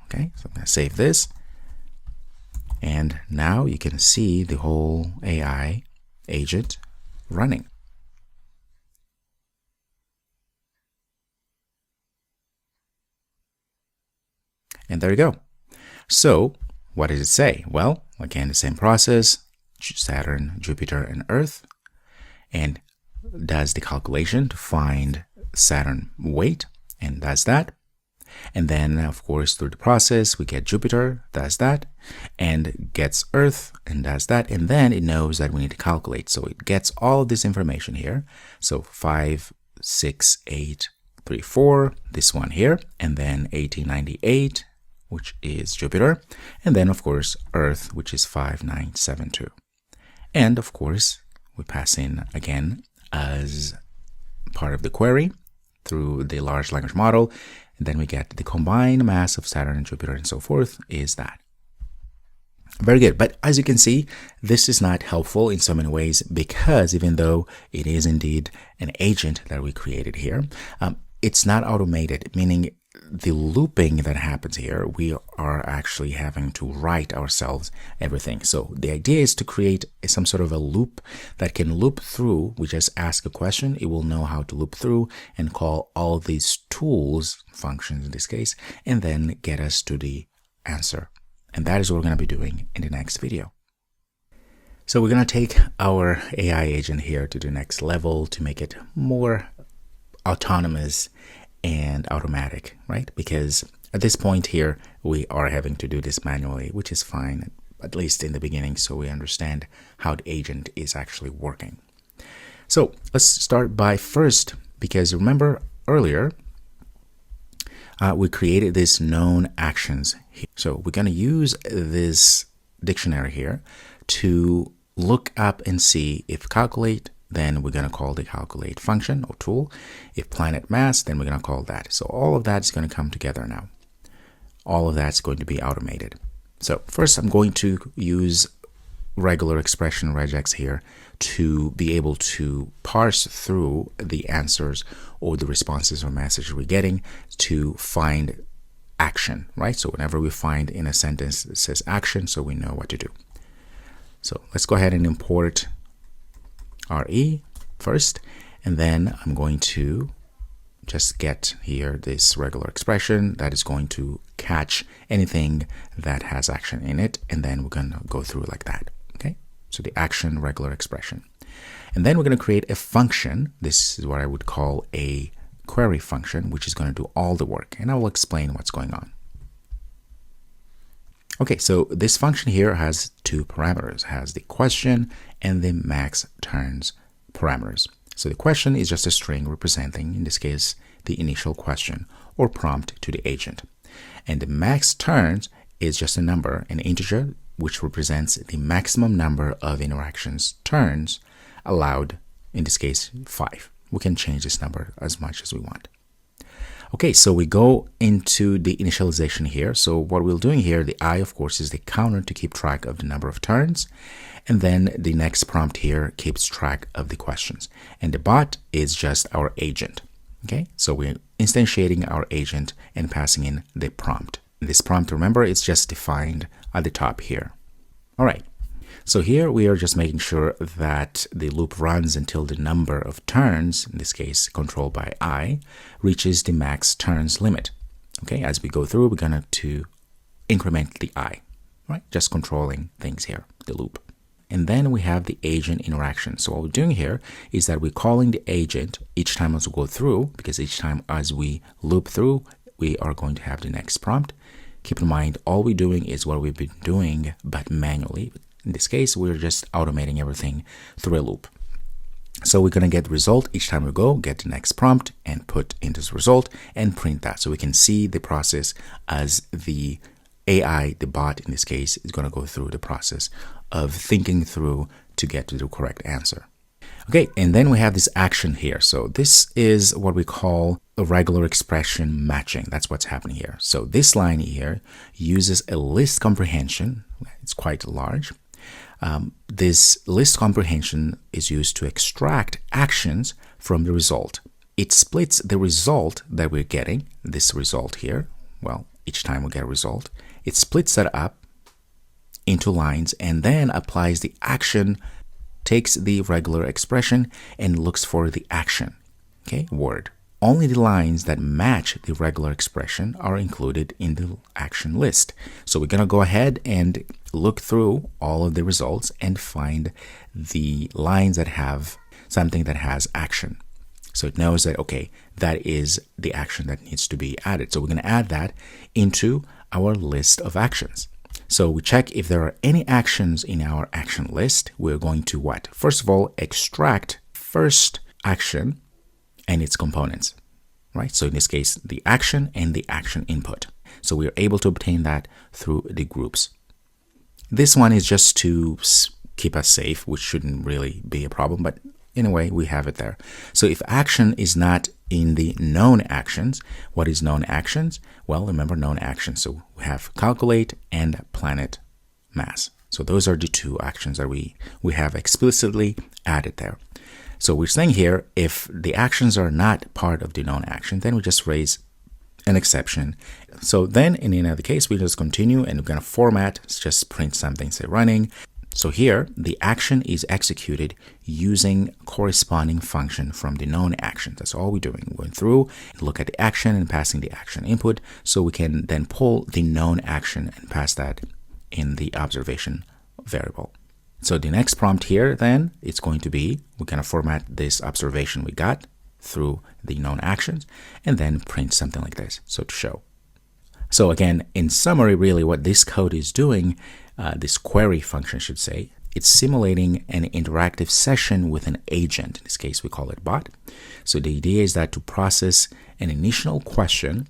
Okay, so I'm going to save this. And now you can see the whole AI agent running. And there you go. So what does it say? Well, again, the same process, Saturn, Jupiter, and Earth, and does the calculation to find Saturn weight, and does that. And then, of course, through the process, we get Jupiter, does that, and gets Earth, and does that. And then it knows that we need to calculate. So it gets all of this information here. So 5, 6, 8, 3, 4, this one here, and then 1898, which is Jupiter, and then, of course, Earth, which is 5972. And, of course, we pass in again as part of the query through the large language model. And then we get the combined mass of Saturn and Jupiter and so forth is that. Very good. But as you can see, this is not helpful in so many ways because even though it is indeed an agent that we created here, it's not automated, meaning the looping that happens here, we are actually having to write ourselves everything. So the idea is to create some sort of a loop that can loop through. We just ask a question, it will know how to loop through and call all these tools, functions in this case, and then get us to the answer. And that is what we're going to be doing in the next video. So we're going to take our AI agent here to the next level to make it more autonomous and automatic, right? Because at this point here, we are having to do this manually, which is fine, at least in the beginning, so we understand how the agent is actually working. So let's start by first, because remember earlier, we created this known actions here. So we're going to use this dictionary here to look up and see if calculate, then we're going to call the calculate function or tool. If planet mass, then we're going to call that. So all of that is going to come together now. All of that's going to be automated. So first I'm going to use regular expression regex here to be able to parse through the answers or the responses or messages we're getting to find action, right? So whenever we find in a sentence that says action, so we know what to do. So let's go ahead and import RE first, and then I'm going to just get here this regular expression that is going to catch anything that has action in it, and then we're going to go through like that. Okay, so the action regular expression, and then we're going to create a function. This is what I would call a query function, which is going to do all the work, and I will explain what's going on. Okay, so this function here has two parameters, has the question and the max turns parameters. So the question is just a string representing, in this case, the initial question or prompt to the agent. And the max turns is just a number, an integer, which represents the maximum number of interactions turns allowed, in this case, 5. We can change this number as much as we want. Okay, so we go into the initialization here. So what we're doing here, the I, of course, is the counter to keep track of the number of turns. And then the next prompt here keeps track of the questions. And the bot is just our agent. Okay, so we're instantiating our agent and passing in the prompt. This prompt, remember, it's just defined at the top here. All right. So here we are just making sure that the loop runs until the number of turns, in this case controlled by I, reaches the max turns limit. Okay, as we go through, we're going to increment the I, right? Just controlling things here, the loop. And then we have the agent interaction. So what we're doing here is that we're calling the agent each time as we go through, because each time as we loop through, we are going to have the next prompt, Keep in mind, all we're doing is what we've been doing, but manually. In this case, we're just automating everything through a loop. So we're going to get the result each time we go, get the next prompt and put in this result and print that. So we can see the process as the AI, the bot in this case, is going to go through the process of thinking through to get to the correct answer. Okay, and then we have this action here. So this is what we call a regular expression matching. That's what's happening here. So this line here uses a list comprehension. It's quite large. This list comprehension is used to extract actions from the result. It splits the result that we're getting, this result here. Well, each time we get a result, it splits that up into lines and then applies the action, takes the regular expression and looks for the action, okay, word. Only the lines that match the regular expression are included in the action list. So we're going to go ahead and look through all of the results and find the lines that have something that has action. So it knows that, okay, that is the action that needs to be added. So we're going to add that into our list of actions. So we check if there are any actions in our action list. We're going to what? First of all, extract first action and its components, right? So in this case, the action and the action input. So we are able to obtain that through the groups. This one is just to keep us safe, which shouldn't really be a problem, but in a way we have it there. So if action is not in the known actions, what is known actions? Well, remember known actions. So we have calculate and planet mass. So those are the two actions that we have explicitly added there. So we're saying here, if the actions are not part of the known action, then we just raise an exception. So then in another case, we just continue and we're going to format, just print something, say running. So here, the action is executed using corresponding function from the known action. That's all we're doing. We're going through, look at the action and passing the action input. So we can then pull the known action and pass that in the observation variable. So the next prompt here, then, it's going to be, we're going to format this observation we got through the known actions and then print something like this, so to show. So again, in summary, really what this code is doing, this query function should say, it's simulating an interactive session with an agent. In this case, we call it bot. So the idea is that to process an initial question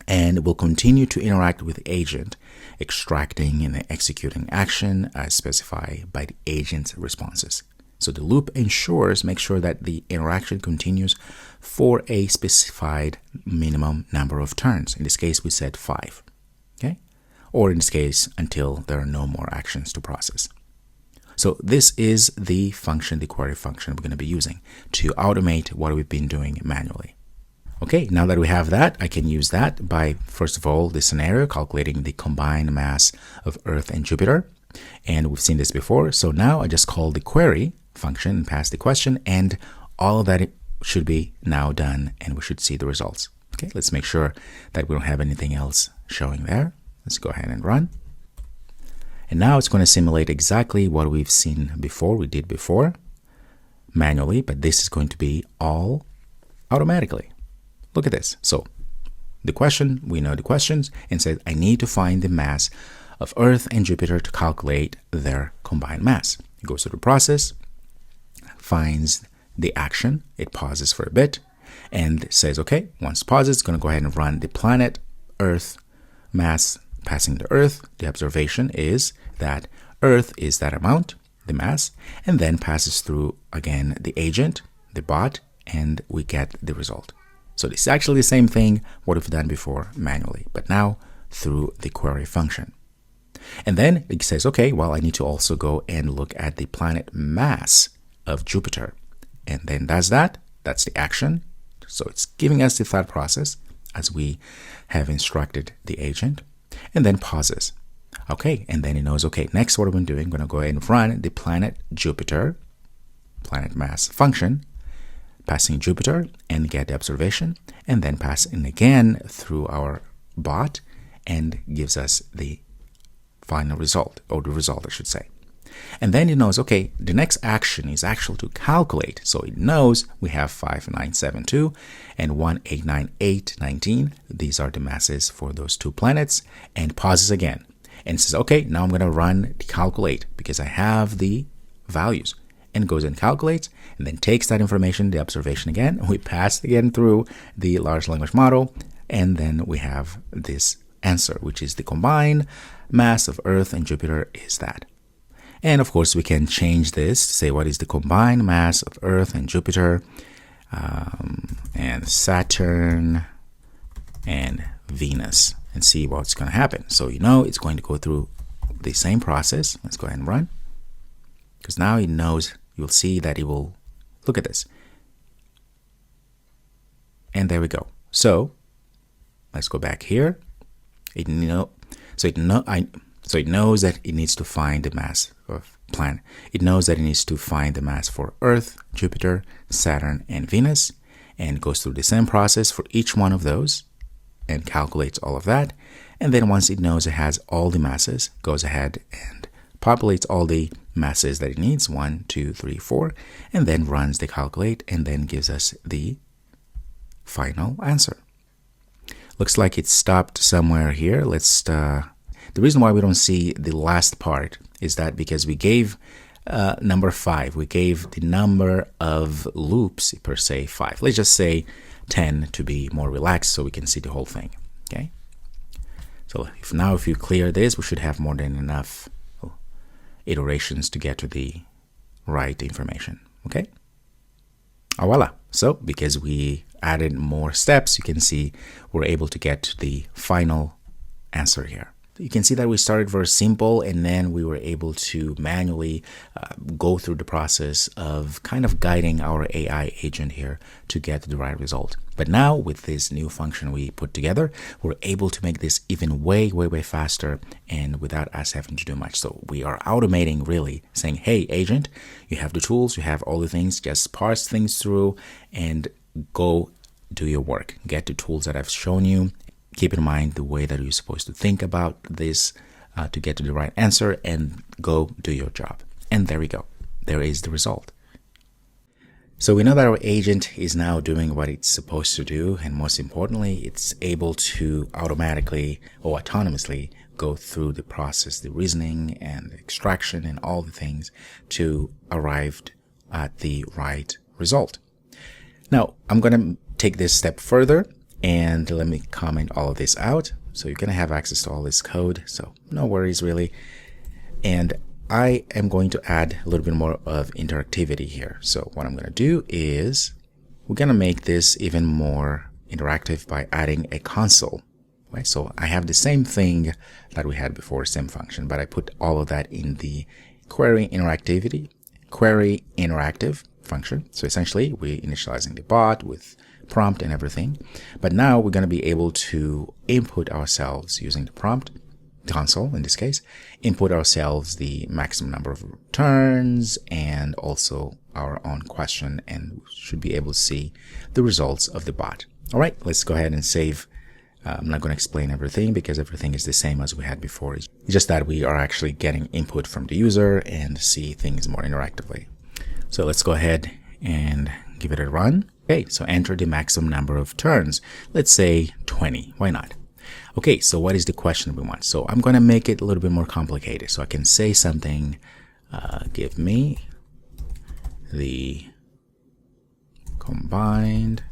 and will continue to interact with the agent, extracting and executing action as specified by the agent's responses. So the loop makes sure that the interaction continues for a specified minimum number of turns. In this case, we said 5, okay? Or in this case, until there are no more actions to process. So this is the function, the query function we're going to be using to automate what we've been doing manually. Okay, now that we have that, I can use that by, first of all, this scenario, calculating the combined mass of Earth and Jupiter. And we've seen this before. So now I just call the query function and pass the question, and all of that should be now done, and we should see the results. Okay, let's make sure that we don't have anything else showing there. Let's go ahead and run. And now it's going to simulate exactly what we've seen before, we did before, manually, but this is going to be all automatically. Look at this. So the question, we know the questions, and says I need to find the mass of Earth and Jupiter to calculate their combined mass. It goes through the process, finds the action, it pauses for a bit, and says, okay, once it pauses, it's going to go ahead and run the planet Earth mass passing to Earth. The observation is that Earth is that amount, the mass, and then passes through again the agent, the bot, and we get the result. So this is actually the same thing what we've done before manually, but now through the query function. And then it says, okay, well, I need to also go and look at the planet mass of Jupiter. And then does that. That's the action. So it's giving us the thought process as we have instructed the agent, and then pauses. Okay, and then it knows, okay, next what I'm doing, I'm going to go ahead and run the planet Jupiter, planet mass function, passing Jupiter and get the observation, and then pass in again through our bot and gives us the final result, or the result I should say. And then it knows, okay, the next action is actually to calculate. So it knows we have 5972 and 189819. These are the masses for those two planets, and pauses again. And says, okay, now I'm going to run the calculate because I have the values. And goes and calculates, and then takes that information, the observation again, and we pass again through the large language model, and then we have this answer, which is the combined mass of Earth and Jupiter is that. And of course, we can change this to say what is the combined mass of Earth and Jupiter, and Saturn and Venus, and see what's going to happen. So you know it's going to go through the same process. Let's go ahead and run, because now it knows. You'll see that it will look at this. And there we go. So let's go back here. It knows that it needs to find the mass of planet. It knows that it needs to find the mass for Earth, Jupiter, Saturn, and Venus, and goes through the same process for each one of those and calculates all of that. And then once it knows it has all the masses, goes ahead and populates all the masses that it needs, 1, 2, 3, 4, and then runs the calculate and then gives us the final answer. Looks like it stopped somewhere here. The reason why we don't see the last part is that because we gave number 5, we gave the number of loops per se 5. Let's just say 10 to be more relaxed so we can see the whole thing. Okay. So if you clear this, we should have more than enough iterations to get to the right information. Okay. Voila. So because we added more steps, you can see we're able to get to the final answer here. You can see that we started very simple, and then we were able to manually go through the process of kind of guiding our AI agent here to get the right result. But now with this new function we put together, we're able to make this even way faster and without us having to do much. So we are automating, really saying, hey, agent, you have the tools, you have all the things, just parse things through and go do your work. Get the tools that I've shown you. Keep in mind the way that you're supposed to think about this to get to the right answer, and go do your job. And there we go. There is the result. So we know that our agent is now doing what it's supposed to do, and most importantly, it's able to automatically or autonomously go through the process, the reasoning and extraction and all the things to arrive at the right result. Now, I'm going to take this step further, and let me comment all of this out. So you're going to have access to all this code, so no worries really. And I am going to add a little bit more of interactivity here. So what I'm going to do is we're going to make this even more interactive by adding a console. Right? So I have the same thing that we had before, same function, but I put all of that in the query interactive function. So essentially we're initializing the bot with prompt and everything, but now we're going to be able to input ourselves using the prompt console, in this case, input ourselves the maximum number of returns and also our own question, and should be able to see the results of the bot. All right, let's go ahead and save. I'm not going to explain everything because everything is the same as we had before. It's just that we are actually getting input from the user and see things more interactively. So let's go ahead and give it a run. Okay, so enter the maximum number of turns. Let's say 20. Why not? Okay, so what is the question we want? So I'm going to make it a little bit more complicated. So I can say something, give me the combined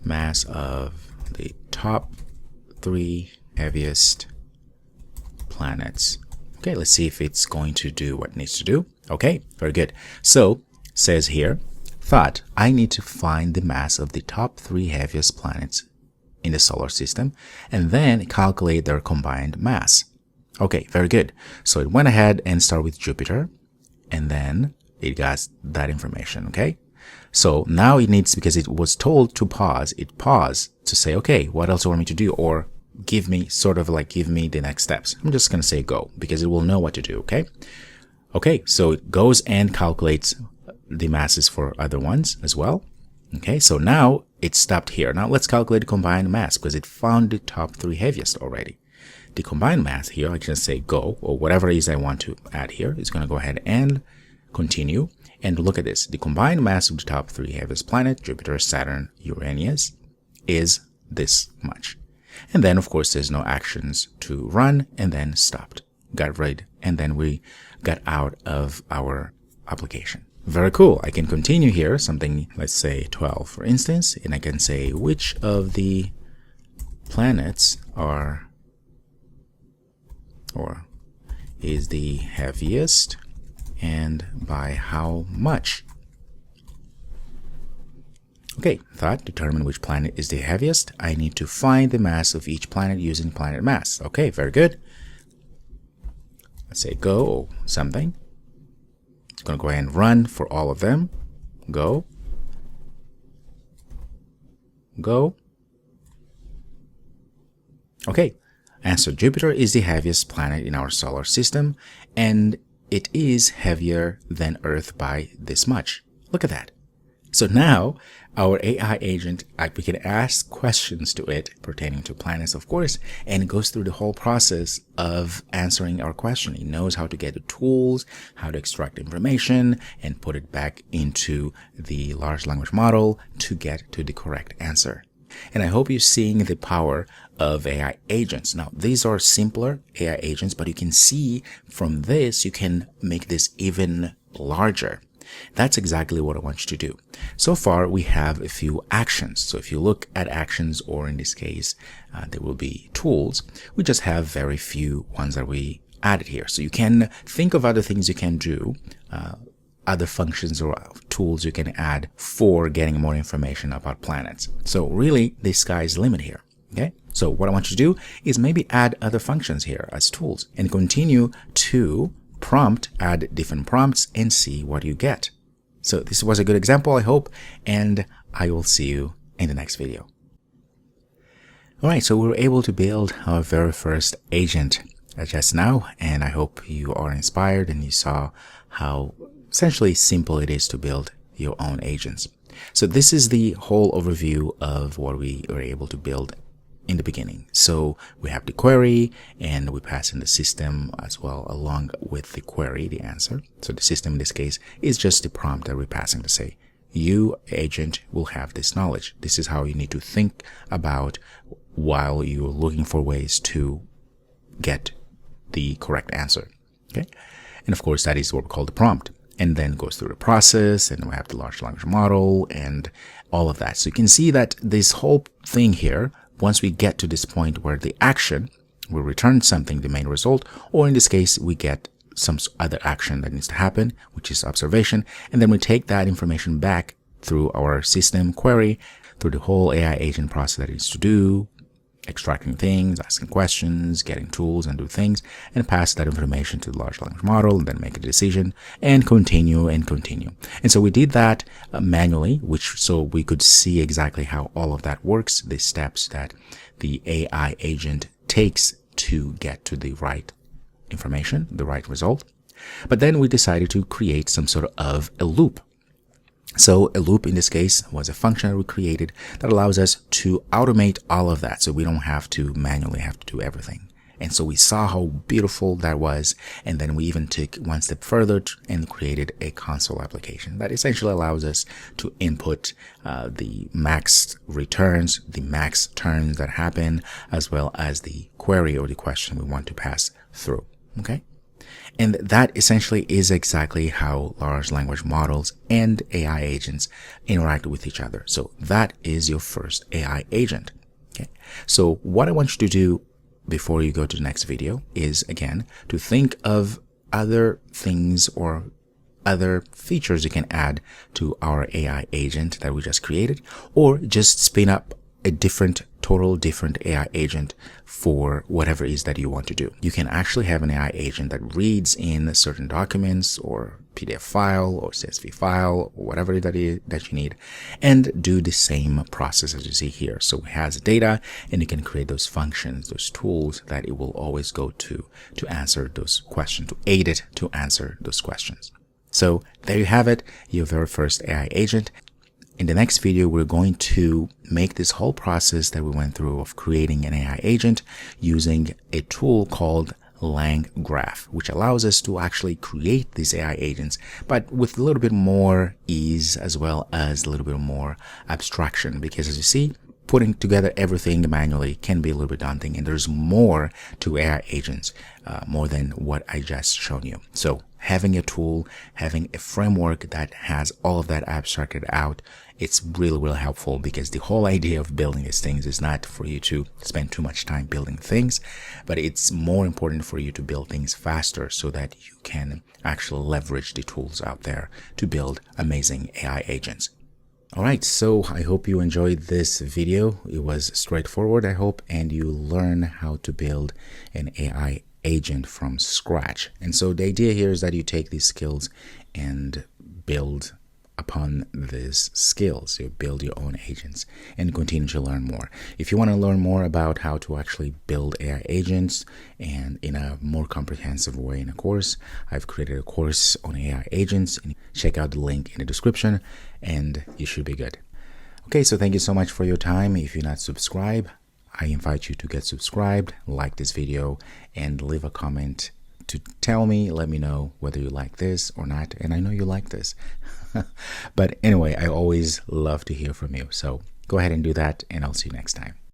mass of the top 3 heaviest planets. Okay, let's see if it's going to do what it needs to do. Okay, very good. So says here, thought I need to find the mass of the top 3 heaviest planets in the solar system and then calculate their combined mass. Okay, very good. So it went ahead and started with Jupiter, and then it got that information. Okay, so now it needs, because it was told to pause, it paused to say, okay, what else do you want me to do? Or give me the next steps. I'm just going to say go, because it will know what to do. Okay, so it goes and calculates the masses for other ones as well. Okay, so now it stopped here. Now let's calculate the combined mass, because it found the top 3 heaviest already. the combined math here, I can say go, or whatever it is I want to add here. It's going to go ahead and continue. And look at this. The combined mass of the top 3 heaviest planets, Jupiter, Saturn, Uranus, is this much. And then, of course, there's no actions to run, and then stopped. Got rid, and then we got out of our application. Very cool. I can continue here, something, let's say 12, for instance, and I can say which of the planets are, or is the heaviest, and by how much. Okay, thought, determine which planet is the heaviest. I need to find the mass of each planet using planet mass. Okay, very good. Let's say go or something. It's going to go ahead and run for all of them. Go. Go. Okay, answer, Jupiter is the heaviest planet in our solar system, and it is heavier than Earth by this much. Look at that. So now our AI agent, we can ask questions to it pertaining to planets, of course, and it goes through the whole process of answering our question. It knows how to get the tools, how to extract information, and put it back into the large language model to get to the correct answer. And I hope you're seeing the power of AI agents. Now, these are simpler AI agents, but you can see from this, you can make this even larger. That's exactly what I want you to do. So far, we have a few actions. So if you look at actions, or in this case, there will be tools, we just have very few ones that we added here. So you can think of other things you can do, other functions or tools you can add for getting more information about planets. So really, the sky's the limit here. Okay. So what I want you to do is maybe add other functions here as tools and continue to add different prompts and see what you get. So this was a good example, I hope, and I will see you in the next video. All right, so we were able to build our very first agent just now, and I hope you are inspired and you saw how essentially simple it is to build your own agents. So this is the whole overview of what we were able to build in the beginning. So we have the query, and we pass in the system as well along with the query, the answer. So the system in this case is just the prompt that we're passing to say, you agent will have this knowledge. This is how you need to think about while you're looking for ways to get the correct answer. Okay. And of course, that is what we call the prompt, and then goes through the process, and we have the large language model and all of that. So you can see that this whole thing here, once we get to this point where the action will return something, the main result, or in this case, we get some other action that needs to happen, which is observation. And then we take that information back through our system query, through the whole AI agent process that it needs to do, extracting things, asking questions, getting tools and do things, and pass that information to the large language model, and then make a decision and continue and continue. And so we did that manually, so we could see exactly how all of that works, the steps that the AI agent takes to get to the right information, the right result. But then we decided to create some sort of a loop. So a loop in this case was a function that we created that allows us to automate all of that. So we don't have to manually have to do everything. And so we saw how beautiful that was. And then we even took one step further and created a console application that essentially allows us to input the max returns, the max turns that happen, as well as the query or the question we want to pass through. Okay. And that essentially is exactly how large language models and AI agents interact with each other. So that is your first AI agent. Okay. So what I want you to do before you go to the next video is, again, to think of other things or other features you can add to our AI agent that we just created, or just spin up a total different AI agent for whatever it is that you want to do. You can actually have an AI agent that reads in certain documents or PDF file or CSV file or whatever that you need, and do the same process as you see here. So it has data, and you can create those functions, those tools that it will always go to answer those questions, to aid it to answer those questions. So there you have it, your very first AI agent. In the next video, we're going to make this whole process that we went through of creating an AI agent using a tool called LangGraph, which allows us to actually create these AI agents, but with a little bit more ease as well as a little bit more abstraction. Because as you see, putting together everything manually can be a little bit daunting, and there's more to AI agents, more than what I just shown you. So having a tool, having a framework that has all of that abstracted out, it's really helpful, because the whole idea of building these things is not for you to spend too much time building things, but it's more important for you to build things faster so that you can actually leverage the tools out there to build amazing AI agents. All right, so I hope you enjoyed this video. It was straightforward, I hope, and you learn how to build an AI agent from scratch. And so the idea here is that you take these skills and build upon these skills. You build your own agents and continue to learn more. If you want to learn more about how to actually build AI agents and in a more comprehensive way in a course, I've created a course on AI agents, and check out the link in the description and you should be good. Okay, so thank you so much for your time. If you're not subscribed, I invite you to get subscribed, like this video, and leave a comment to tell me, let me know whether you like this or not. And I know you like this. But anyway, I always love to hear from you. So go ahead and do that, and I'll see you next time.